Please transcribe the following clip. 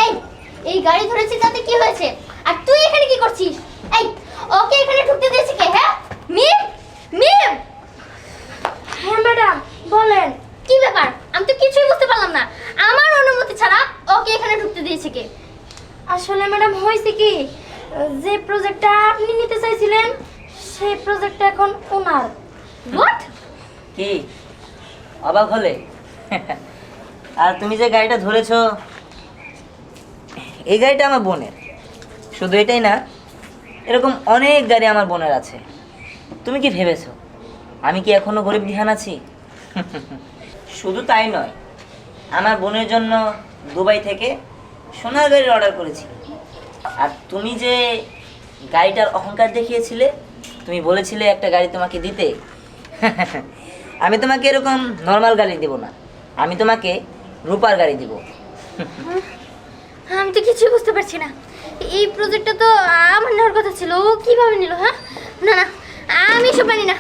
এই এই গাড়ি ধরেছিস তাতে কি হয়েছে? আর তুই এখানে কি করছিস? এই ওকে এখানে ঢুকতে দিয়েছে কে? হ্যাঁ মিম, মিম। হ্যাঁ ম্যাডাম বলেন। কি ব্যাপার? আমি তো কিছুই বুঝতে পারলাম না। আমার অনুমতি ছাড়া ওকে এখানে ঢুকতে দিয়েছে কে? আসলে ম্যাডাম হয়েছে কি, যে প্রজেক্টটা আপনি নিতে চাইছিলেন সেই প্রজেক্টটা এখন ওনার। হোয়াট? কি অবাক হলে? আর তুমি যে গাড়িটা ধরেছো, এই গাড়িটা আমার বোনের। শুধু এটাই না, এরকম অনেক গাড়ি আমার বোনের আছে। তুমি কি ভেবেছো আমি কি এখনো গরিব দিহান আছি? শুধু তাই নয়, আমার বোনের জন্য দুবাই থেকে সোনার গাড়ির অর্ডার করেছি। আর তুমি যে গাড়িটার অহংকার দেখিয়েছিলে, তুমি বলেছিলে একটা গাড়ি তোমাকে দিতে। আমি তোমাকে এরকম নর্মাল গাড়ি দেব না, আমি তোমাকে রূপার গাড়ি দিব। আমি তো কিছুই বুঝতে পারছি না। এই প্রজেক্টটা তো আমার নেওয়ার কথা ছিল, ও কিভাবে নিল? হ্যাঁ না না, আমি এসব মানি না।